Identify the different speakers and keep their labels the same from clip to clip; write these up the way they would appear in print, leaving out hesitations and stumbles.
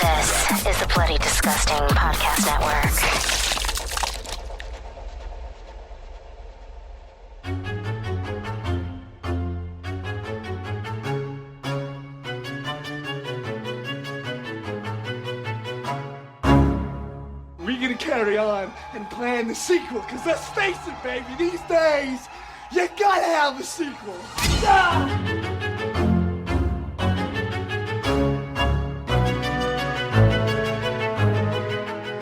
Speaker 1: This is the Bloody Disgusting Podcast Network.
Speaker 2: We're gonna carry on and plan the sequel, because let's face it, baby, these days, you gotta have a sequel.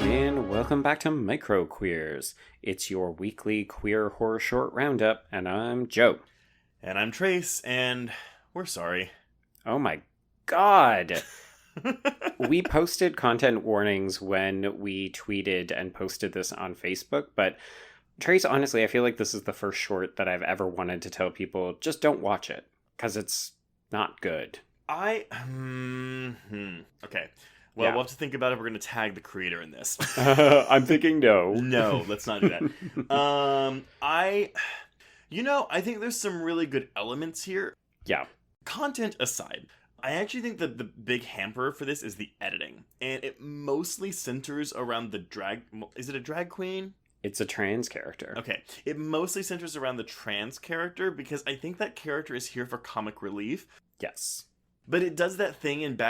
Speaker 3: And welcome back to Micro Queers. It's your weekly queer horror short roundup, and I'm Joe.
Speaker 4: And I'm Trace, and we're sorry.
Speaker 3: Oh my god! We posted content warnings when we tweeted and posted this on Facebook, but Trace, honestly, I feel like this is the first short that I've ever wanted to tell people, just don't watch it, because it's not good.
Speaker 4: Okay. Well,
Speaker 3: Yeah.
Speaker 4: we'll have to think about it. We're going to tag the creator in this.
Speaker 3: I'm thinking no.
Speaker 4: No, let's not do that. I think there's some really good elements here.
Speaker 3: Yeah.
Speaker 4: Content aside, I actually think that the big hamper for this is the editing. And it mostly centers around the drag... Is it a drag queen?
Speaker 3: It's a trans character.
Speaker 4: Okay. It mostly centers around the trans character because I think that character is here for comic relief.
Speaker 3: Yes.
Speaker 4: But it does that thing in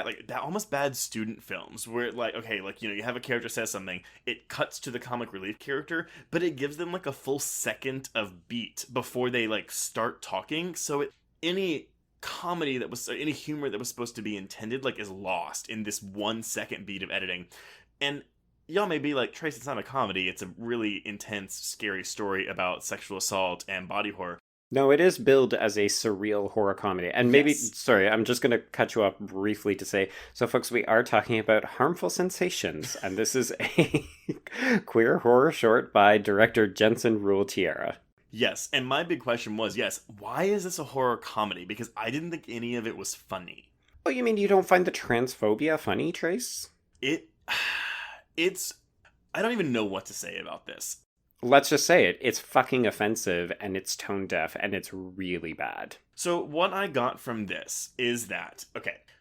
Speaker 4: almost bad student films where you have a character says something, it cuts to the comic relief character, but it gives them like a full second of beat before they start talking. So any humor that was supposed to be intended is lost in this 1 second beat of editing. And y'all may be like, Trace, it's not a comedy. It's a really intense, scary story about sexual assault and body horror.
Speaker 3: No, it is billed as a surreal horror comedy. And maybe,
Speaker 4: Yes.
Speaker 3: sorry, I'm just going to cut you off briefly to say, so folks, we are talking about Harmful Sensations, and this is a queer horror short by director Jensen Rule Tierra.
Speaker 4: Yes, and my big question was, why is this a horror comedy? Because I didn't think any of it was funny.
Speaker 3: Oh, you mean you don't find the transphobia funny, Trace?
Speaker 4: I don't even know what to say about this.
Speaker 3: Let's just say it. It's fucking offensive, and it's tone deaf, and it's really bad.
Speaker 4: So what I got from this is that,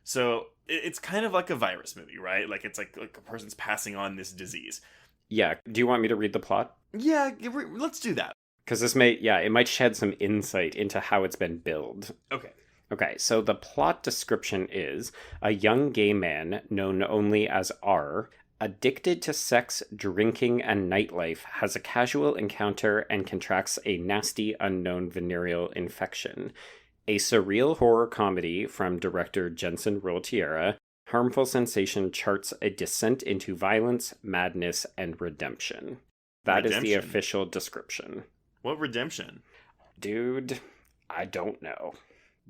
Speaker 4: so it's kind of like a virus movie, right? It's like a person's passing on this disease.
Speaker 3: Yeah, do you want me to read the plot?
Speaker 4: Yeah, let's do that.
Speaker 3: Because it might shed some insight into how it's been billed. Okay, so the plot description is a young gay man, known only as R, addicted to sex, drinking, and nightlife, has a casual encounter and contracts a nasty, unknown venereal infection. A surreal horror comedy from director Jensen Rule Tierra, Harmful Sensation charts a descent into violence, madness, and redemption. That is the official description.
Speaker 4: What redemption?
Speaker 3: Dude, I don't know.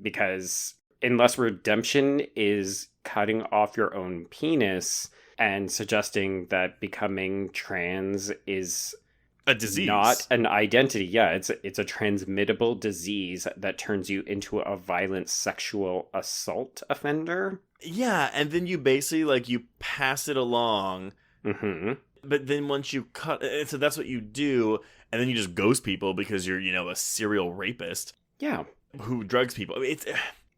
Speaker 3: Because unless redemption is cutting off your own penis and suggesting that becoming trans is
Speaker 4: a disease,
Speaker 3: not an identity. Yeah, it's a transmittable disease that turns you into a violent sexual assault offender.
Speaker 4: Yeah, and then you basically you pass it along.
Speaker 3: Mm-hmm.
Speaker 4: But then once you cut, so that's what you do, and then you just ghost people because you're a serial rapist.
Speaker 3: Yeah.
Speaker 4: Who drugs people.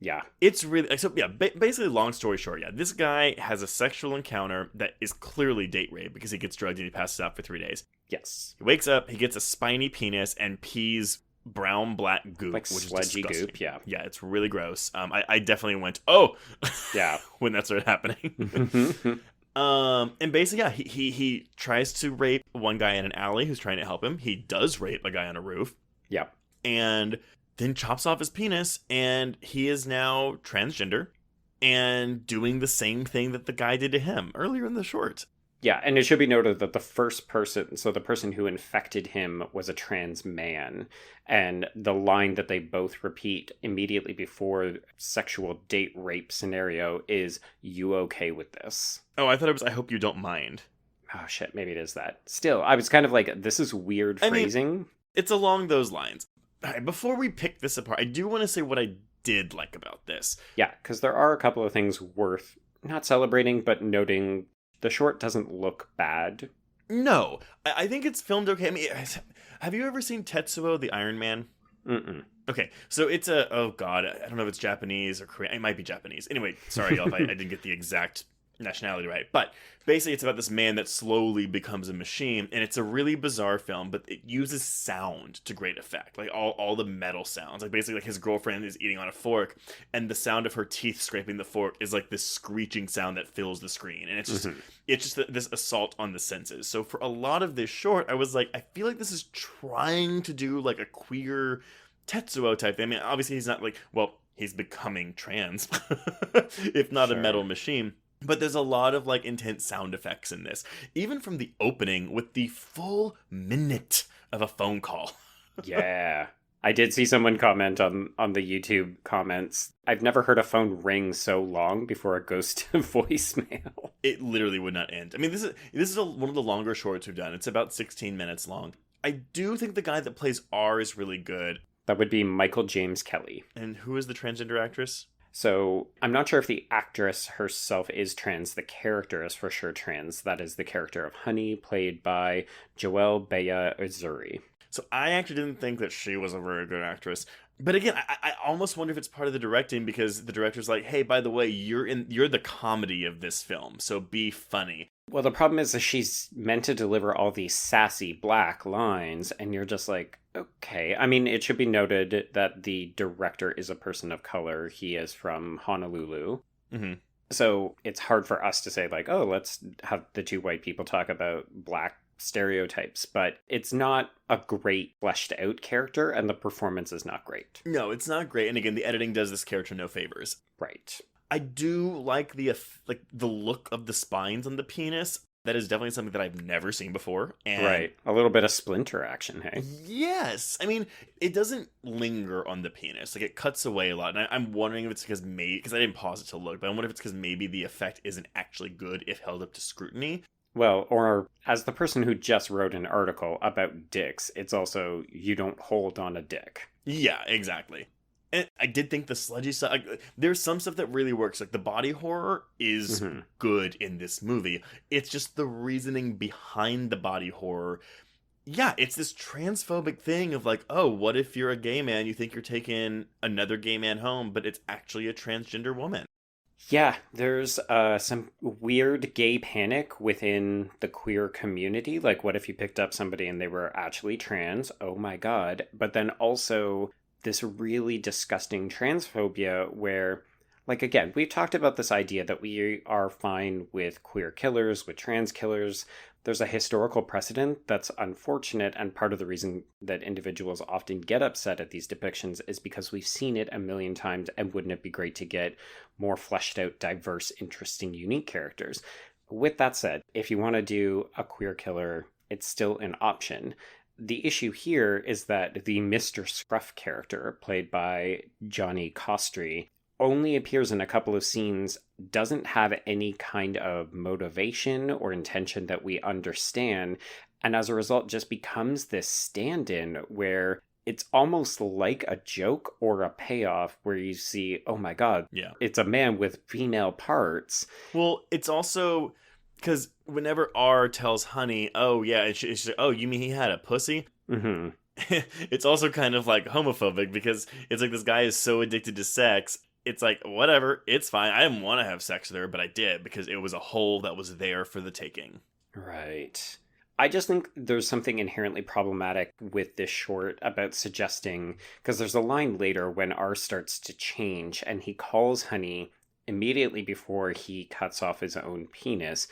Speaker 3: Yeah.
Speaker 4: It's really... So, yeah, basically, long story short, this guy has a sexual encounter that is clearly date rape because he gets drugged and he passes out for 3 days.
Speaker 3: Yes.
Speaker 4: He wakes up, he gets a spiny penis and pees brown-black goop,
Speaker 3: Like
Speaker 4: which
Speaker 3: sludgy
Speaker 4: is disgusting.
Speaker 3: goop, yeah.
Speaker 4: Yeah, it's really gross. I definitely went, oh!
Speaker 3: Yeah.
Speaker 4: when that started happening. And basically, he tries to rape one guy in an alley who's trying to help him. He does rape a guy on a roof.
Speaker 3: Yeah.
Speaker 4: And then chops off his penis, and he is now transgender and doing the same thing that the guy did to him earlier in the short.
Speaker 3: Yeah, and it should be noted that the person who infected him was a trans man, and the line that they both repeat immediately before sexual date rape scenario is, "You okay with this?"
Speaker 4: Oh, I thought it was, "I hope you don't mind."
Speaker 3: Oh shit, maybe it is that. Still, I was kind of like, this is weird phrasing.
Speaker 4: It's along those lines. All right, before we pick this apart, I do want to say what I did like about this.
Speaker 3: Yeah, because there are a couple of things worth not celebrating, but noting. The short doesn't look bad.
Speaker 4: No, I think it's filmed okay. I mean, have you ever seen Tetsuo the Iron Man?
Speaker 3: Mm-mm.
Speaker 4: Okay, so it's I don't know if it's Japanese or Korean. It might be Japanese. Anyway, sorry y'all if I didn't get the exact nationality, right? But basically it's about this man that slowly becomes a machine, and it's a really bizarre film, but it uses sound to great effect. Like all the metal sounds. Like basically like his girlfriend is eating on a fork, and the sound of her teeth scraping the fork is like this screeching sound that fills the screen. And it's just this assault on the senses. So for a lot of this short, I was like, I feel like this is trying to do like a queer Tetsuo type thing. I mean, obviously he's not like, well, he's becoming trans, if not a metal machine. But there's a lot of like intense sound effects in this, even from the opening with the full minute of a phone call.
Speaker 3: Yeah. I did see someone comment on the YouTube comments. I've never heard a phone ring so long before it goes to voicemail.
Speaker 4: It literally would not end. I mean, this is one of the longer shorts we've done. It's about 16 minutes long. I do think the guy that plays R is really good.
Speaker 3: That would be Michael James Kelly.
Speaker 4: And who is the transgender actress?
Speaker 3: So I'm not sure if the actress herself is trans. The character is for sure trans. That is the character of Honey, played by Joelle Bea Uzuri.
Speaker 4: So I actually didn't think that she was a very good actress. But again, I almost wonder if it's part of the directing, because the director's like, hey, by the way, you're the comedy of this film, so be funny.
Speaker 3: Well, the problem is that she's meant to deliver all these sassy black lines, and you're just like, okay. I mean, it should be noted that the director is a person of color. He is from Honolulu.
Speaker 4: Mm-hmm.
Speaker 3: So it's hard for us to say, like, oh, let's have the two white people talk about black stereotypes, but it's not a great fleshed out character, and the performance is not great.
Speaker 4: No, it's not great. And again, the editing does this character no favors.
Speaker 3: Right.
Speaker 4: I do like the look of the spines on the penis. That is definitely something that I've never seen before. And
Speaker 3: right. A little bit of Splinter action, hey?
Speaker 4: Yes. I mean, it doesn't linger on the penis. Like, it cuts away a lot. And I'm wondering if it's because I didn't pause it to look, but I wonder if it's because maybe the effect isn't actually good if held up to scrutiny.
Speaker 3: Well, or as the person who just wrote an article about dicks, it's also, you don't hold on a dick.
Speaker 4: Yeah, exactly. And I did think the sludgy stuff, there's some stuff that really works. Like, the body horror is good in this movie. It's just the reasoning behind the body horror. Yeah, it's this transphobic thing of like, oh, what if you're a gay man, you think you're taking another gay man home, but it's actually a transgender woman.
Speaker 3: Yeah, there's some weird gay panic within the queer community. Like, what if you picked up somebody and they were actually trans? Oh my god. But then also this really disgusting transphobia where, like, again, we've talked about this idea that we are fine with queer killers, with trans killers. There's a historical precedent that's unfortunate, and part of the reason that individuals often get upset at these depictions is because we've seen it a million times, and wouldn't it be great to get more fleshed out, diverse, interesting, unique characters? With that said, if you want to do a queer killer, it's still an option. The issue here is that the Mr. Scruff character, played by Johnny Costry, only appears in a couple of scenes, doesn't have any kind of motivation or intention that we understand, and as a result just becomes this stand-in where it's almost like a joke or a payoff where you see, oh my god,
Speaker 4: yeah,
Speaker 3: it's a man with female parts.
Speaker 4: Well, it's also because whenever R tells Honey, oh yeah, it's oh, you mean he had a pussy?
Speaker 3: Mm-hmm.
Speaker 4: It's also kind of like homophobic, because it's like this guy is so addicted to sex. It's like, whatever, it's fine. I didn't want to have sex with her, but I did because it was a hole that was there for the taking.
Speaker 3: Right. I just think there's something inherently problematic with this short about suggesting, because there's a line later when R starts to change and he calls Honey immediately before he cuts off his own penis.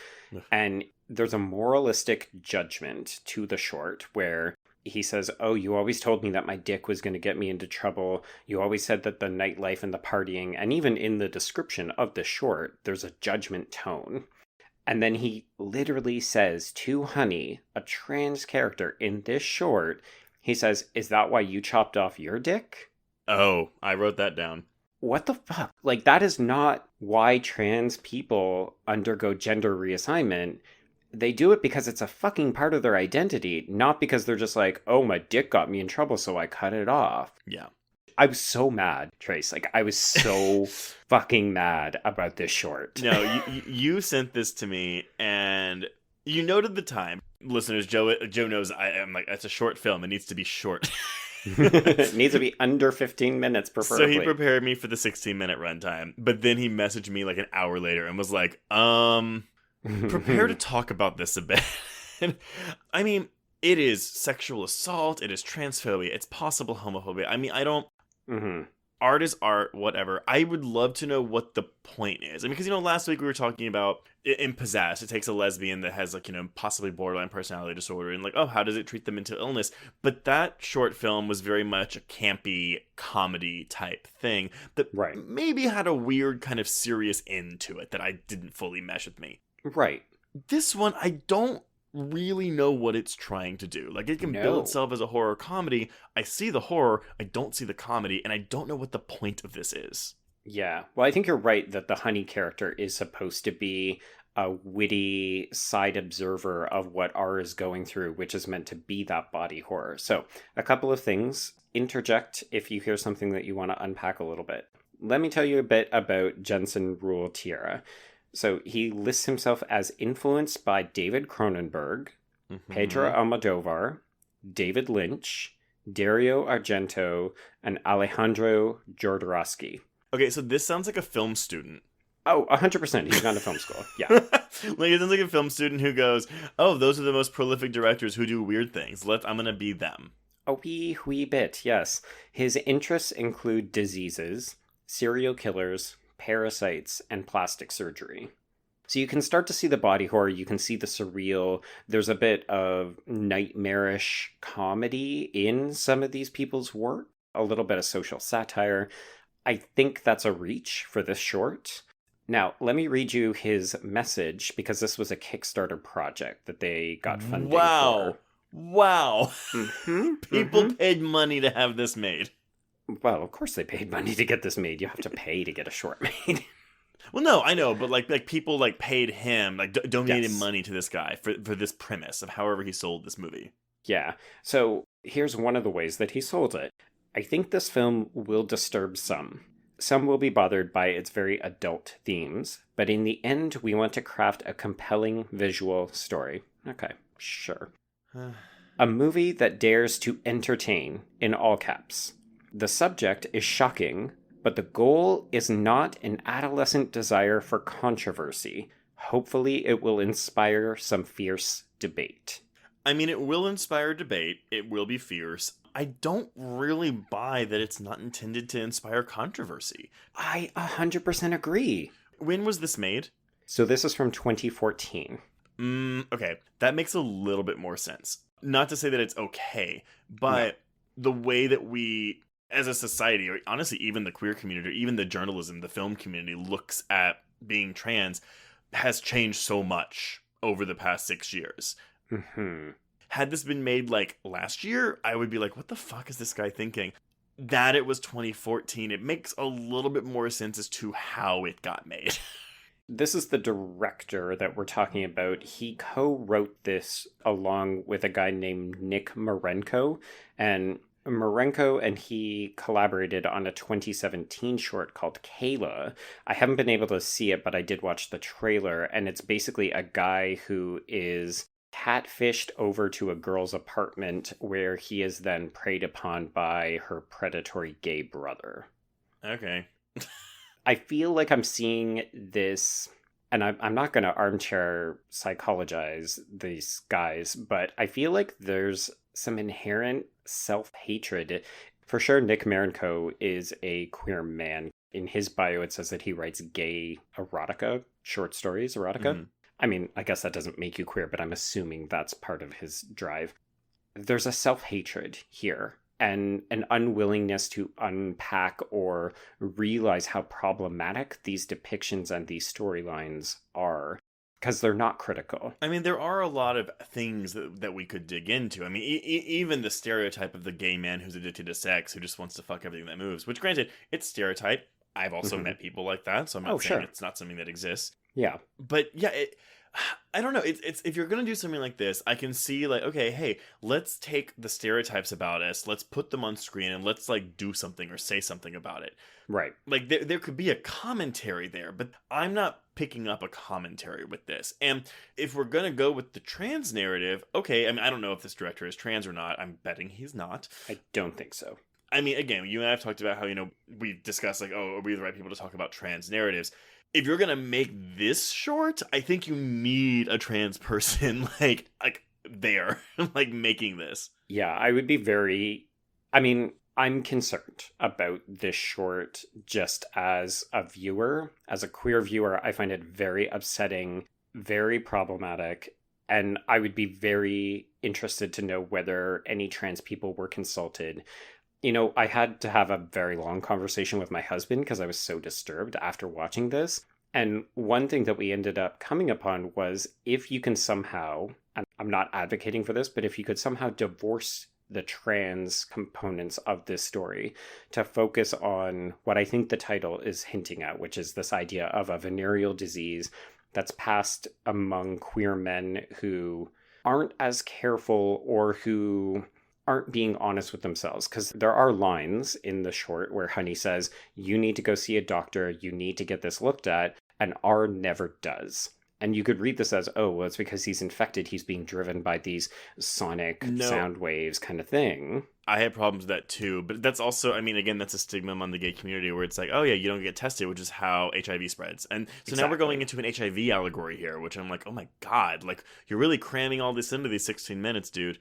Speaker 3: And there's a moralistic judgment to the short where he says, oh, you always told me that my dick was going to get me into trouble. You always said that the nightlife and the partying, and even in the description of the short, there's a judgment tone. And then he literally says to Honey, a trans character in this short, he says, is that why you chopped off your dick?
Speaker 4: Oh, I wrote that down.
Speaker 3: What the fuck? Like, that is not why trans people undergo gender reassignment. They do it because it's a fucking part of their identity, not because they're just like, oh, my dick got me in trouble, so I cut it off.
Speaker 4: Yeah.
Speaker 3: I was so mad, Trace. Like, I was so fucking mad about this short.
Speaker 4: No, you sent this to me, and you noted the time. Listeners, Joe knows I'm like, it's a short film. It needs to be short.
Speaker 3: It needs to be under 15 minutes, preferably.
Speaker 4: So he prepared me for the 16-minute runtime, but then he messaged me like an hour later and was like, prepare to talk about this a bit. I mean, it is sexual assault, it is transphobia, it's possible homophobia. I mean, I don't...
Speaker 3: Mm-hmm.
Speaker 4: Art is art, whatever. I would love to know what the point is. I mean, because, last week we were talking about, in Possessed, it takes a lesbian that has, like, possibly borderline personality disorder, and, like, oh, how does it treat the mental illness? But that short film was very much a campy comedy type thing that maybe had a weird kind of serious end to it that I didn't fully mesh with me.
Speaker 3: Right.
Speaker 4: This one, I don't really know what it's trying to do. Like, it can bill itself as a horror comedy. I see the horror, I don't see the comedy, and I don't know what the point of this is.
Speaker 3: Yeah. Well, I think you're right that the Honey character is supposed to be a witty side observer of what R is going through, which is meant to be that body horror. So, a couple of things. Interject if you hear something that you want to unpack a little bit. Let me tell you a bit about Jensen Rule Tierra. So he lists himself as influenced by David Cronenberg, Pedro Almodovar, David Lynch, Dario Argento, and Alejandro Jodorowsky.
Speaker 4: Okay, so this sounds like a film student.
Speaker 3: Oh, 100%. He's gone to film school. Yeah.
Speaker 4: Like, it sounds like a film student who goes, oh, those are the most prolific directors who do weird things. I'm going to be them.
Speaker 3: A wee bit, yes. His interests include diseases, serial killers, parasites, and plastic surgery. So you can start to see the body horror, you can see the surreal, there's a bit of nightmarish comedy in some of these people's work, a little bit of social satire. I think that's a reach for this short. Now, let me read you his message, because this was a Kickstarter project that they got funding for.
Speaker 4: Wow. People paid money to have this made.
Speaker 3: Well, of course they paid money to get this made. You have to pay to get a short made.
Speaker 4: Well, no, I know, but like people like paid him, like donated money to this guy for this premise of however he sold this movie.
Speaker 3: Yeah. So here's one of the ways that he sold it. I think this film will disturb some. Some will be bothered by its very adult themes, but in the end, we want to craft a compelling visual story. Okay, sure. A movie that dares to entertain, in all caps. The subject is shocking, but the goal is not an adolescent desire for controversy. Hopefully, it will inspire some fierce debate.
Speaker 4: I mean, it will inspire debate. It will be fierce. I don't really buy that it's not intended to inspire controversy.
Speaker 3: I 100% agree.
Speaker 4: When was this made?
Speaker 3: So this is from 2014.
Speaker 4: Okay, that makes a little bit more sense. Not to say that it's okay, but the way that we, as a society, or honestly even the queer community, or even the journalism, the film community looks at being trans has changed so much over the past 6 years.
Speaker 3: Mm-hmm.
Speaker 4: Had this been made like last year, I would be like, what the fuck is this guy thinking? That it was 2014, it makes a little bit more sense as to how it got made.
Speaker 3: This is the director that we're talking about. He co-wrote this along with a guy named Nick Marenko, and Marenko and he collaborated on a 2017 short called Kayla. I haven't been able to see it, but I did watch the trailer, and it's basically a guy who is catfished over to a girl's apartment where he is then preyed upon by her predatory gay brother.
Speaker 4: Okay.
Speaker 3: I feel like I'm seeing this, and I'm not going to armchair psychologize these guys, but I feel like there's some inherent self-hatred. For sure, Nick Marenko is a queer man. In his bio, it says that he writes gay erotica, short stories, erotica. Mm-hmm. I mean, I guess that doesn't make you queer, but I'm assuming that's part of his drive. There's a self-hatred here and an unwillingness to unpack or realize how problematic these depictions and these storylines are, because they're not critical.
Speaker 4: I mean, there are a lot of things that we could dig into. I mean, even the stereotype of the gay man who's addicted to sex, who just wants to fuck everything that moves, which granted, it's stereotype. I've also met people like that, so I'm not saying it's not something that exists.
Speaker 3: Yeah.
Speaker 4: But yeah, I don't know. It's if you're gonna do something like this, I can see like, okay, hey, let's take the stereotypes about us, let's put them on screen, and let's like do something or say something about it.
Speaker 3: Right.
Speaker 4: Like there could be a commentary there, but I'm not picking up a commentary with this. And if we're gonna go with the trans narrative, okay, I mean, I don't know if this director is trans or not. I'm betting he's not.
Speaker 3: I don't think so.
Speaker 4: I mean, again, you and I have talked about how, we discussed like, oh, are we the right people to talk about trans narratives? If you're gonna make this short, I think you need a trans person like there, like making this.
Speaker 3: Yeah, I would be I'm concerned about this short just as a viewer. As a queer viewer, I find it very upsetting, very problematic, and I would be very interested to know whether any trans people were consulted. I had to have a very long conversation with my husband because I was so disturbed after watching this. And one thing that we ended up coming upon was if you can somehow, and I'm not advocating for this, but if you could somehow divorce the trans components of this story to focus on what I think the title is hinting at, which is this idea of a venereal disease that's passed among queer men who aren't as careful or who aren't being honest with themselves. Because there are lines in the short where Honey says, you need to go see a doctor, you need to get this looked at, and R never does. And you could read this as, oh, well, it's because he's infected, he's being driven by these sonic sound waves kind of thing.
Speaker 4: I had problems with that too, but that's also, I mean, again, that's a stigma among the gay community where it's like, oh yeah, you don't get tested, which is how HIV spreads. And so now we're going into an HIV allegory here, which I'm like, oh my God, like you're really cramming all this into these 16 minutes, dude.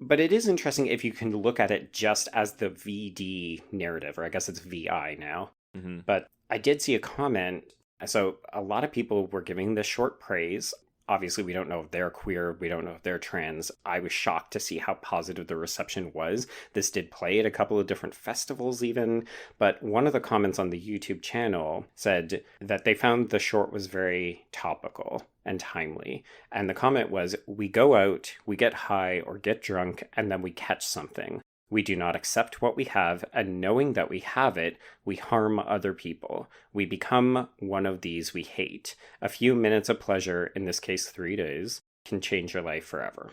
Speaker 3: But it is interesting if you can look at it just as the VD narrative, or I guess it's VI now.
Speaker 4: Mm-hmm.
Speaker 3: But I did see a comment. So a lot of people were giving this short praise. Obviously, we don't know if they're queer. We don't know if they're trans. I was shocked to see how positive the reception was. This did play at a couple of different festivals even. But one of the comments on the YouTube channel said that they found the short was very topical and timely. And the comment was, we go out, we get high or get drunk, and then we catch something. We do not accept what we have, and knowing that we have it, we harm other people. We become one of these we hate. A few minutes of pleasure, in this case 3 days, can change your life forever.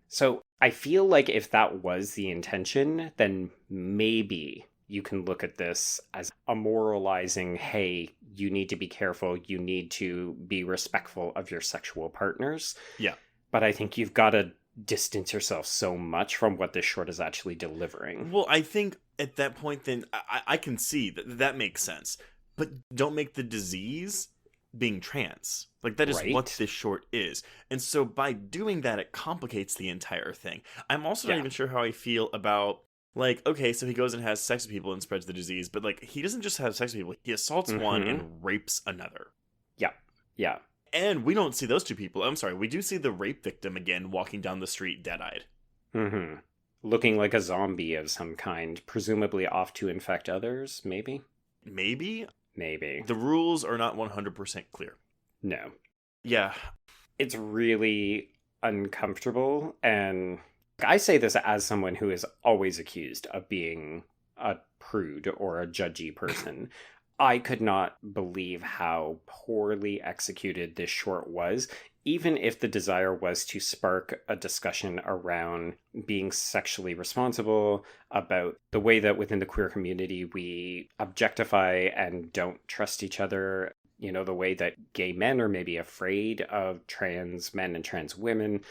Speaker 3: So I feel like if that was the intention, then maybe you can look at this as a moralizing, hey, you need to be careful, you need to be respectful of your sexual partners.
Speaker 4: Yeah.
Speaker 3: But I think you've got to distance yourself so much from what this short is actually delivering.
Speaker 4: Well, I think at that point, then I can see that makes sense. But don't make the disease being trans. Like, that is what this short is. And so by doing that, it complicates the entire thing. I'm also not even sure how I feel about, like, okay, so he goes and has sex with people and spreads the disease, but, like, he doesn't just have sex with people. He assaults one and rapes another.
Speaker 3: Yeah. Yeah.
Speaker 4: And we don't see those two people. I'm sorry, we do see the rape victim again walking down the street dead-eyed.
Speaker 3: Mm-hmm. Looking like a zombie of some kind, presumably off to infect others, maybe?
Speaker 4: Maybe?
Speaker 3: Maybe.
Speaker 4: The rules are not 100% clear.
Speaker 3: No.
Speaker 4: Yeah.
Speaker 3: It's really uncomfortable, and I say this as someone who is always accused of being a prude or a judgy person. I could not believe how poorly executed this short was, even if the desire was to spark a discussion around being sexually responsible, about the way that within the queer community we objectify and don't trust each other, the way that gay men are maybe afraid of trans men and trans women.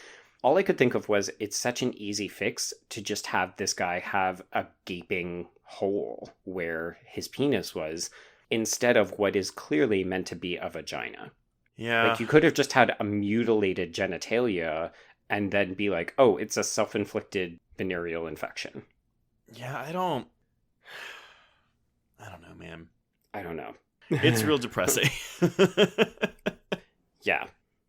Speaker 3: All I could think of was it's such an easy fix to just have this guy have a gaping hole where his penis was, instead of what is clearly meant to be a vagina.
Speaker 4: Yeah.
Speaker 3: Like, you could have just had a mutilated genitalia and then be like, oh, it's a self-inflicted venereal infection.
Speaker 4: Yeah, I don't know, man.
Speaker 3: I don't know.
Speaker 4: It's real depressing.
Speaker 3: Yeah.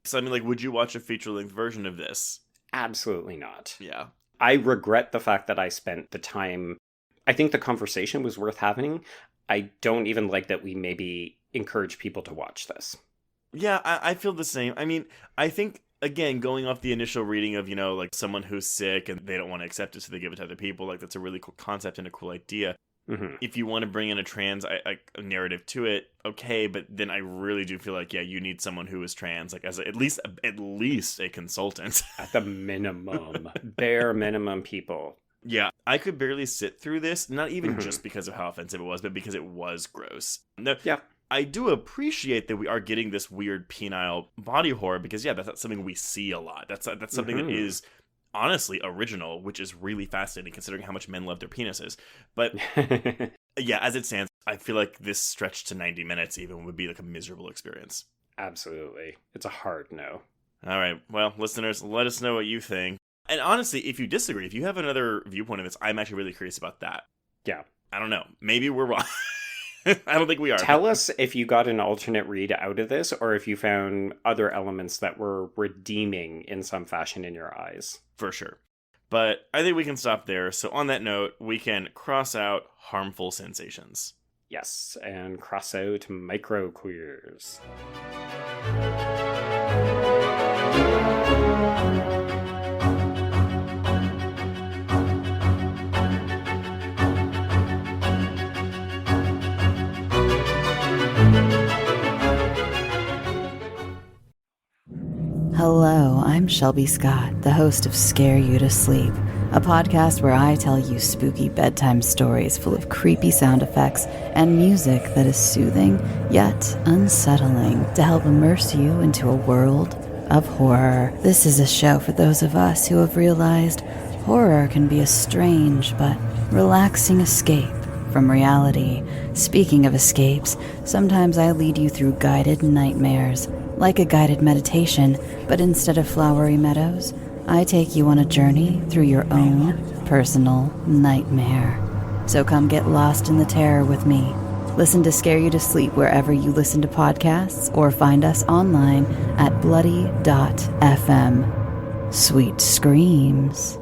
Speaker 4: So, I mean, like, would you watch a feature-length version of this?
Speaker 3: Absolutely not.
Speaker 4: Yeah.
Speaker 3: I regret the fact that I spent the time. I think the conversation was worth having. I don't even like that we maybe encourage people to watch this.
Speaker 4: Yeah, I feel the same. I mean, I think, again, going off the initial reading of, like, someone who's sick and they don't want to accept it, so they give it to other people, like, that's a really cool concept and a cool idea. If you want to bring in a trans a narrative to it, okay, but then I really do feel like, yeah, you need someone who is trans, like as at least a consultant.
Speaker 3: At the minimum. Bare minimum, people.
Speaker 4: Yeah, I could barely sit through this, not even just because of how offensive it was, but because it was gross. No,
Speaker 3: yeah.
Speaker 4: I do appreciate that we are getting this weird penile body horror because, yeah, that's not something we see a lot. That's something that is honestly original, which is really fascinating considering how much men love their penises. But yeah, as it stands, I feel like this stretch to 90 minutes even would be like a miserable experience.
Speaker 3: Absolutely. It's a hard no.
Speaker 4: All right. Well, listeners, let us know what you think. And honestly, if you disagree, if you have another viewpoint of this, I'm actually really curious about that.
Speaker 3: Yeah.
Speaker 4: I don't know. Maybe we're wrong. I don't think we are.
Speaker 3: Tell us if you got an alternate read out of this or if you found other elements that were redeeming in some fashion in your eyes.
Speaker 4: For sure. But I think we can stop there. So on that note, we can cross out harmful sensations.
Speaker 3: Yes, and cross out microqueers.
Speaker 5: Hello, I'm Shelby Scott, the host of Scare You to Sleep, a podcast where I tell you spooky bedtime stories full of creepy sound effects and music that is soothing yet unsettling to help immerse you into a world of horror. This is a show for those of us who have realized horror can be a strange but relaxing escape from reality. Speaking of escapes, sometimes I lead you through guided nightmares, like a guided meditation, but instead of flowery meadows, I take you on a journey through your own personal nightmare. So come get lost in the terror with me. Listen to Scare You to Sleep wherever you listen to podcasts, or find us online at bloody.fm. Sweet screams.